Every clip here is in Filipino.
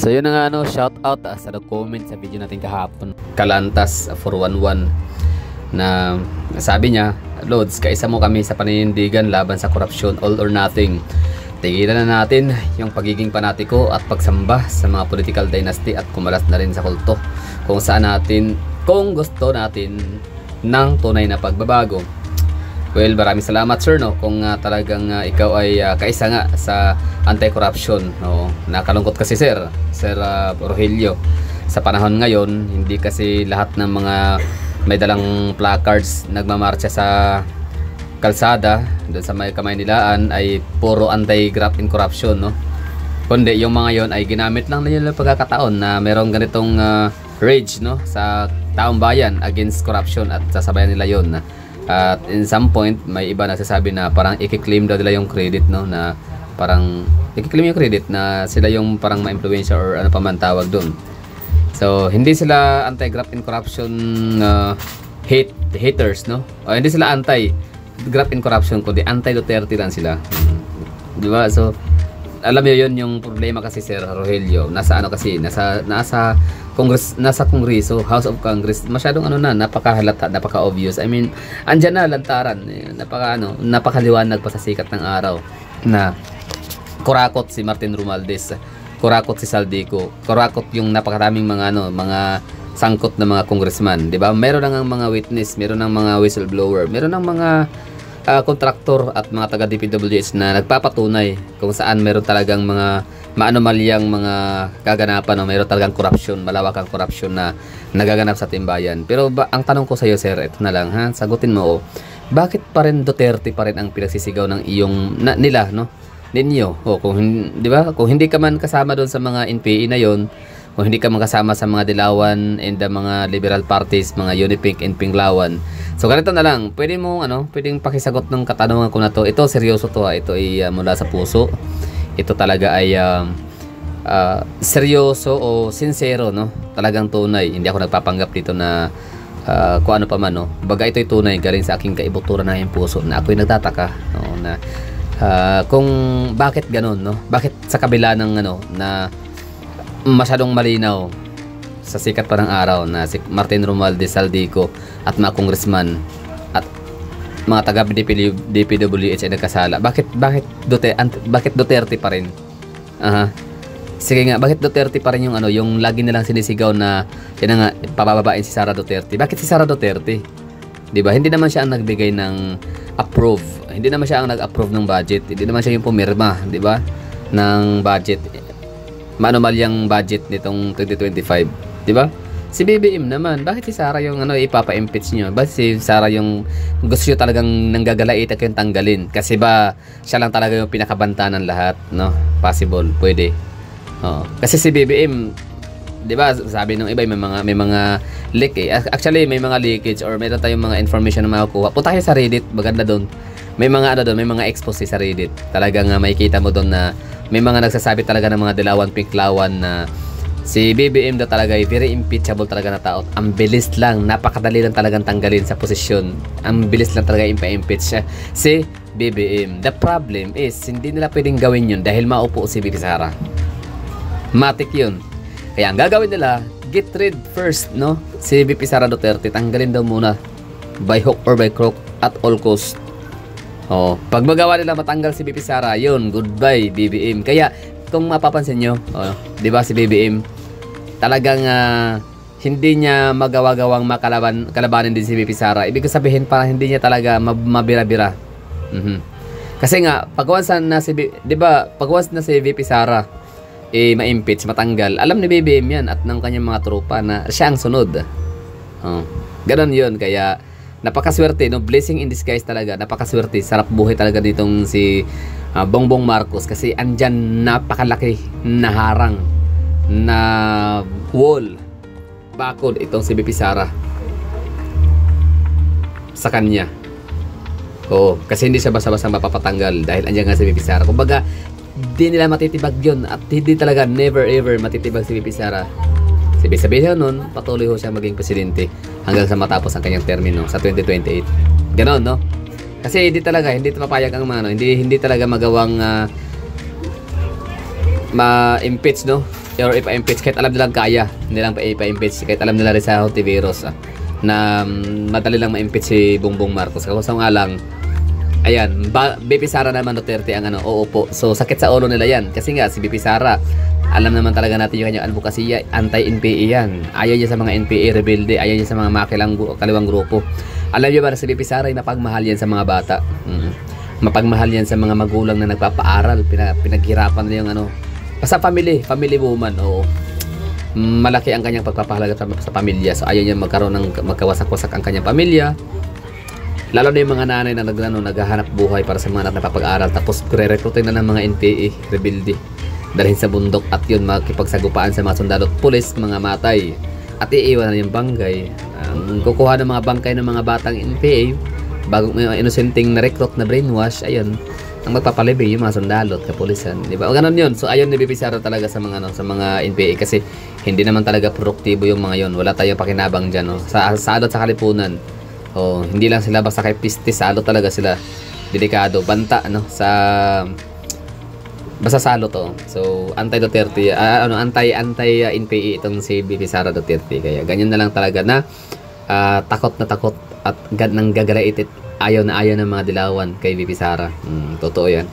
So yun na nga, shout out sa nag-comment sa video natin kahapon, Kalantas 411, na sabi niya, Lods, kaisa mo kami sa paninindigan laban sa korupsyon, all or nothing. Tigilan na natin yung pagiging panatiko at pagsamba sa mga political dynasty at kumalas na rin sa kulto kung gusto natin ng tunay na pagbabago. Well, maraming salamat sir, kung talagang ikaw ay kaisa nga sa anti-corruption. Nakalungkot kasi sir Rogelio, sa panahon ngayon hindi kasi lahat ng mga may dalang placards nagmamarcha sa kalsada doon sa may Kamaynilaan ay puro anti-graft in corruption, kundi yung mga yon ay ginamit lang nila ng pagkakataon na merong ganitong rage sa taong bayan against corruption at sasabayan nila yon. At in some point may iba nagsasabi na parang i-claim daw nila yung credit, na parang i-claim yung credit na sila yung parang ma-influensya or ano pa man tawag doon. So hindi sila anti-graft in corruption haters, o hindi sila anti-graft in corruption, kundi anti-Duterte lang sila, di ba? So alam niyo yun yung problema kasi sir Rogelio, nasa Kongreso, House of Congress, masyadong napakahalata, napaka-obvious. I mean, andyan na lantaran, napakaliwanag pa sa sikat ng araw na kurakot si Martin Romualdez, kurakot si Saldico, kurakot yung napakaraming mga sangkot na mga congressman, di ba? Meron nang mga witness, meron nang mga whistleblower, meron nang mga kontraktor at mga taga DPWH na nagpapatunay kung saan meron talagang mga maanomalyang mga kaganapan, meron talagang korupsyon, malawakang korupsyon na nagaganap sa timbayan. Pero ang tanong ko sa iyo sir, ito na lang, sagutin mo, bakit pa rin Duterte pa rin ang pinagsisigaw ng ninyo? Di ba? Kung hindi ka man kasama doon sa mga NPA na yon, kung hindi ka makasama sa mga Dilawan and the mga liberal parties, mga Unipink and Pinglawan. So ganito na lang, pwedeng pakisagot ng katanungan ko na to. Ito seryoso to, ito ay mula sa puso. Ito talaga ay seryoso o sincero, talagang tunay. Hindi ako nagpapanggap dito na kung ano pa man, Baga ito ay tunay galing sa aking kaibuturan na yung puso, na ako'y nagtataka, na kung bakit ganun, Bakit sa kabila ng na masyadong malinaw sa sikat pa ng araw na si Martin Romualdez, Saldico at mga congressman at mga taga DPWH ay nagkasala, bakit Duterte pa rin? Sige nga, bakit Duterte pa rin yung lagi nilang sinisigaw na yan nga, pabababain si Sara Duterte? Bakit si Sara Duterte? Di ba? Hindi naman siya ang nagbigay ng approve, hindi naman siya ang nag-approve ng budget, hindi naman siya yung pumirma, di ba, ng budget, maanomalyang budget nitong 2025, di ba? Si BBM naman, bakit si Sara yung ipapa-impeach nyo? Bakit si Sara yung gusto nyo talagang nanggagalait at yung tanggalin? Kasi ba siya lang talaga yung pinakabanta ng lahat, Possible, pwede. Kasi si BBM, di ba, sabi ng iba may mga leak Actually, may mga leakage or meron tayong mga information na makukuha. Punta kayo sa Reddit, maganda doon. May mga may mga expose sa Reddit. Talagang makikita mo doon na may mga nagsasabi talaga ng mga Dilawan, Pinklawan na si BBM daw talaga ay very impeachable talaga na tao. Ang bilis lang, napakadali lang talagang tanggalin sa posisyon. Ang bilis lang talaga impa-impeach siya si BBM. The problem is, hindi nila pwedeng gawin yun dahil maupo si VP Sara. Matik yun. Kaya ang gagawin nila, get rid first, si VP Sara Duterte, tanggalin daw muna by hook or by crook at all cost. Pag magawa nila matanggal si VP Sara, yun, goodbye BBM. Kaya kung mapapansin nyo, di ba si BBM talagang hindi niya magawa-gawang kalabanin din si VP Sara. Ibig sabihin parang hindi niya talaga mabira-bira. Kasi nga pag once na si VP Sara ma-impeach, matanggal, alam ni BBM yan at ng kanyang mga tropa na siya ang sunod. Ganon yun. Kaya napakaswerte, blessing in disguise talaga, napakaswerte, sarap buhay talaga ditong si Bongbong Marcos, kasi andyan napakalaki na harang na wall, bakod itong si VP Sara sa kanya. Kasi hindi siya basta-basta mapapatanggal dahil andyan nga si VP Sara. Kumbaga, di nila matitibag yun at hindi talaga never ever matitibag si VP Sara. Sabihin nun, patuloy ho siya maging presidente hanggang sa matapos ang kanyang termino sa 2028. Ganon, Kasi hindi papayag ang hindi talaga magawang ma-impeach, no? Or ipa-impeach kahit alam nilang kaya, hindi lang ipa-impeach kahit alam nila rin sa Hontiveros na madali lang ma-impeach si Bongbong Marcos. Kasi nga lang, ayan, BP Sara naman Duterte ang ano, oo po. So sakit sa ulo nila yan kasi nga si BP Sara, alam naman talaga natin yung kanyang advokasya, anti-NPA yan. Ayaw niya sa mga NPA rebelde, ayaw niya sa mga kaliwang grupo. Alam niyo ba na si BP Sara ay mapagmahal yan sa mga bata. Mapagmahal yan sa mga magulang na nagpapaaral, pinaghirapan nila yung ano. Basta family woman, oo. Malaki ang kanyang pagpapahalaga sa pamilya. So ayaw niya magkaroon ng magkawasak-wasak ang kanyang pamilya. Lalo na yung mga nanay na naghahanap buhay para sa mga anak na papag-aral. Tapos re-recruitin na ng mga NPA rebelde, dalhin sa bundok at yun makipagsagupaan sa mga sundalo at pulis, mga matay. At iiwan na yung bangkay. Kukuha ng mga bangkay ng mga batang NPA, bagong may inosenteng na recruit na brainwash, ayun, ang magpapalibi yung mga sundalo at kapulisan, di ba? O ganun yun. So ayun, BP Sara talaga sa mga sa mga NPA kasi hindi naman talaga produktibo yung mga yun. Wala tayong pakinabang diyan, no? Sa alot sa kalipunan. Oh, hindi lang sila basta kay piste, salo talaga sila. Delikado, banta no sa basta salo to. So anti-Duterte, anti-NPA itong si BP Sara Duterte. Kaya ganyan na lang talaga na takot na takot at nang gagalaitit, ayaw na ayaw ng mga dilawan kay BP Sara. Totoo yan.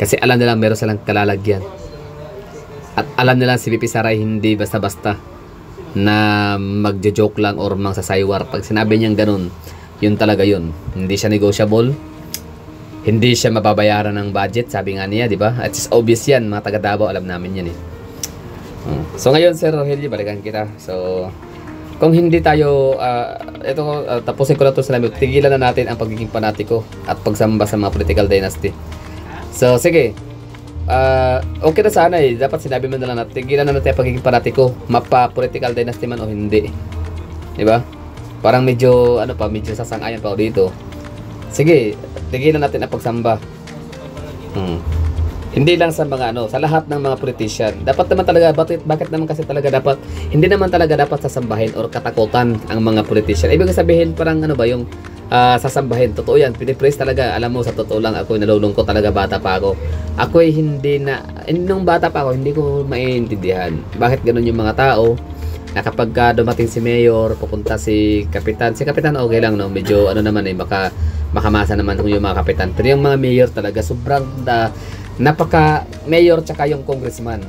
Kasi alam nila meron silang kalalagyan. At alam nila si BP Sara hindi basta-basta na magjo-joke lang or mangsasaywar. Pag sinabi niyang ganun, yun talaga yun. Hindi siya negotiable. Hindi siya mababayaran ng budget, sabi nga niya, di ba? At it's obvious yan, mga taga Davao, alam namin yan eh. So ngayon, Sir Rogelio, balikan kita. So, kung hindi tayo, tapusin ko na ito sa lamin, tigilan na natin ang pagiging panatiko at pagsamba sa mga political dynasty. So, sige. Okay na sana eh. Dapat sinabi mo na lang natin, tigilan na natin ang pagiging panatiko, mapa-political dynasty man o hindi. Diba? Parang medyo, medyo sasang-ayan pa ako dito. Sige, tigilan natin ang pagsamba. Hindi lang sa mga sa lahat ng mga politician. Dapat naman talaga, bakit naman kasi talaga dapat, hindi naman talaga dapat sasambahin or katakutan ang mga politician. Ibig sabihin parang yung sasambahin. Totoo yan, pinipraise talaga. Alam mo, sa totoo lang, ako nalulungkot talaga, bata pa ako. Ako ay nung bata pa ako, hindi ko maintindihan. Bakit ganun yung mga tao na kapag dumating si Mayor, pupunta si Kapitan. Si Kapitan okay lang, no? Medyo naman makamasa naman yung mga Kapitan. Pero yung mga Mayor talaga, sobrang napaka-mayor tsaka yung congressman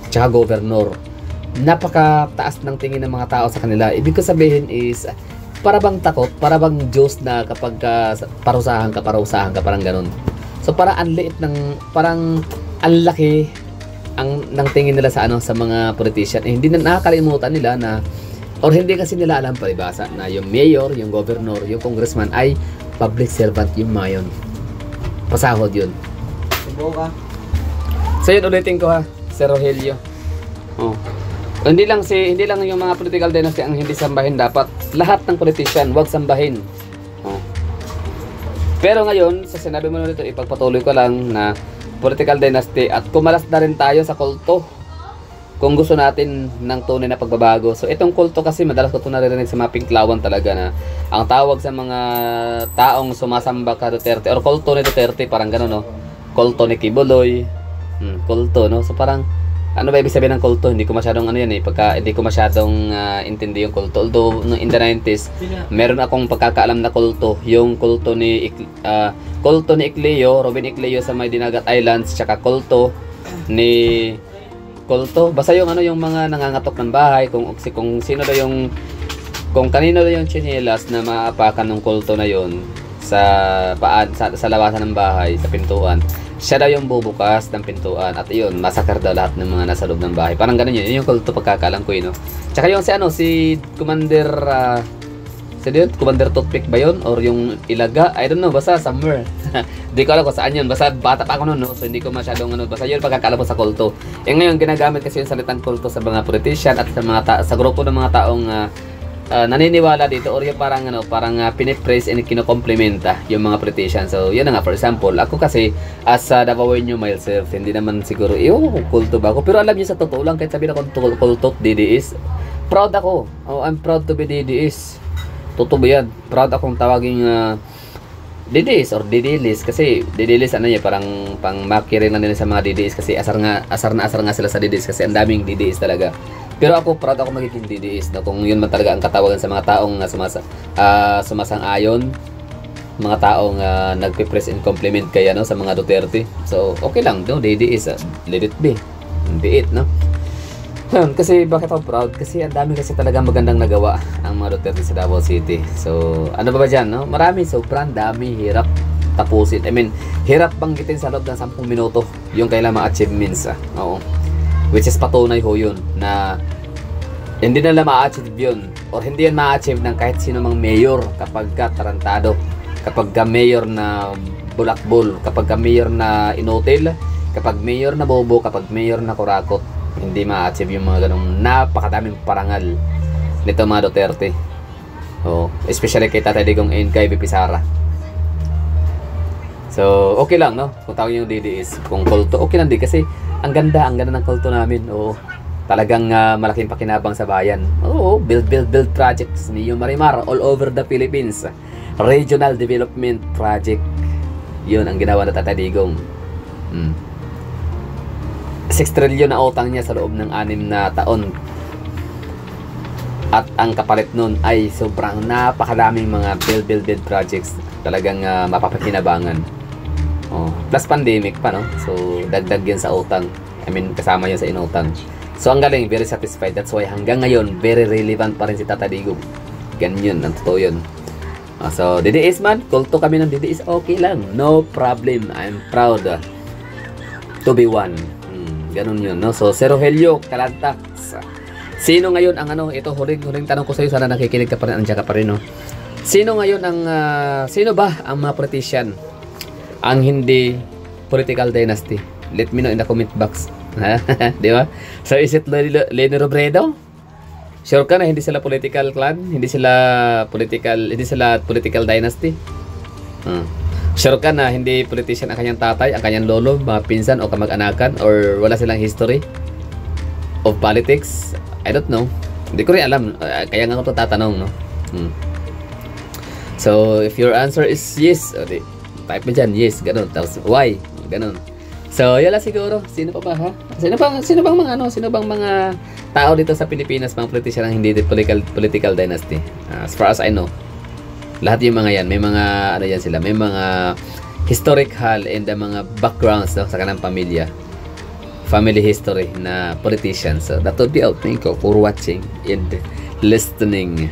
tsaka governor, napaka taas ng tingin ng mga tao sa kanila. Ibig ko sabihin is para bang takot, para bang Diyos na kapag parusahan ka, parang ganun. So para parang ang laki ng tingin nila sa sa mga politician. Hindi na nakakalimutan nila na, or hindi kasi nila alam palibasa na yung mayor, yung governor, yung congressman ay public servant yung mga yun. Pasahod yun. So yun, ulitin ko Sir Rogelio. Hindi lang yung mga political dynasty ang hindi sambahin, dapat lahat ng politician wag sambahin. Pero ngayon, sa sinabi mo nito, ipagpatuloy ko lang na political dynasty at kumalas na rin tayo sa kulto kung gusto natin ng tunay na pagbabago. So itong kulto kasi madalas ko ito naririnig sa mga pinklawan talaga na ang tawag sa mga taong sumasamba ka Duterte or kulto ni Duterte, parang gano'n, no? Kulto ni Kibuloy, kulto, no? So parang ano ba ibig sabihin ng kulto? Hindi ko masyadong hindi ko masyadong intindi yung kulto. Although in the 90s, meron akong pagkakaalam na kulto, yung kulto ni Icleo, Robin Icleo sa may Dinagat Islands, tsaka kulto basta yung yung mga nangangatok ng bahay, kung sino daw kung kanino daw yung tsinelas na maapakan ng kulto na yon sa labasan ng bahay, sa pintuan. Siya daw yung bubukas ng pintuan at iyon, masakar daw lahat ng mga nasa loob ng bahay. Parang ganun yun. Yun yung kulto pagkakalang ko, no? Tsaka yung si Commander, Commander Toothpick ba yun? Or yung Ilaga? I don't know, basta somewhere. Hindi ko alam kung saan yun. Basta bata pa ako nun, no? So hindi ko masyadong basta yun pagkakalang ko sa kulto. Ngayon, ginagamit kasi yung salitang kulto sa mga politician at sa grupo ng mga taong naniniwala dito, or yung parang pinipraise and kinokomplementa yung mga politician. So yun na nga, for example, ako kasi as Davaoeño myself, hindi naman siguro kulto ba ako, pero alam niyo sa totoo lang, kahit sabihin ako kulto DDS, proud ako. I'm proud to be DDS. Totoo ba yan? Proud akong tawaging DDS or DDList, kasi DDList ano niya, parang pang makiring lang nila sa mga DDS kasi asar na sila sa DDS kasi ang daming DDS talaga. Pero ako proud ako magiging DDS, no, kung yun man talaga ang katawagan sa mga taong sumasang-ayon, mga taong nagpe-press and compliment kaya, no, sa mga Duterte. So okay lang, no, DDS, let it be it, no. Kasi bakit ako proud? Kasi ang dami kasi talagang magandang nagawa ang mga Duterte sa Davao City. So, ano ba dyan, no? Marami, sobrang dami, hirap tapusin. I mean, hirap banggitin sa loob ng 10 minuto yung kailang mga achievements. Oo. Which is patunay ho yun na hindi nila ma-achieve yun or hindi yan ma-achieve ng kahit sino mang mayor kapag ka tarantado, kapag ka mayor na bulakbol, kapag ka mayor na inotel, kapag mayor na bobo, kapag mayor na kurakot. Hindi ma-achieve yung mga ganong napakadaming parangal nito mga Duterte. Especially kay Tatay Digong and kay VP Sara. So, okay lang, no? Kung tawag yung DDS, kung kulto, okay lang din kasi ang ganda ng kulto namin. Talagang malaking pakinabang sa bayan. Build projects ni Marimar all over the Philippines. Regional Development Project. Yun ang ginawa na Tatay Digong. 6 trillion na utang niya sa loob ng 6 na taon. At ang kapalit nun ay sobrang napakadaming mga build projects. Talagang mapapakinabangan. Plus pandemic pa, no? So, dagdag yan sa utang. I mean, kasama yun sa inutang. So, ang galing, very satisfied. That's why hanggang ngayon, very relevant pa rin si Tata Digong. Ganyan, ang totoo yun. So, DDS man, kulto kami ng DDS, okay lang. No problem. I'm proud to be one. Ganun yun, no? So, Sir Rogelio Calanta, sino ngayon ang ito, huling tanong ko sa iyo, sana nakikinig ka pa rin, andiyan ka pa rin, no? Sino ngayon ang, sino ba ang mga politician ang hindi political dynasty? Let me know in the comment box. Di ba? So, is it Leni Robredo? Sure ka na hindi sila political clan? Hindi sila political dynasty? Sure ka na hindi politician ang kanyang tatay, ang kanyang lolo, mga pinsan o kamag-anakan, or wala silang history of politics? I don't know. Hindi ko rin alam. Kaya nga ako tatanong, no? So, if your answer is yes, type mo dyan, yes, ganun. Tapos, why? Ganun. So, yala siguro. Sino pa ba, ha? Sino bang mga tao dito sa Pilipinas, mga politician ang hindi political dynasty? As far as I know, lahat yung mga yan, may mga yan sila, may mga historical and mga backgrounds, no, sa kanilang pamilya, family history na politicians. So that would be all. Thank you for watching and listening.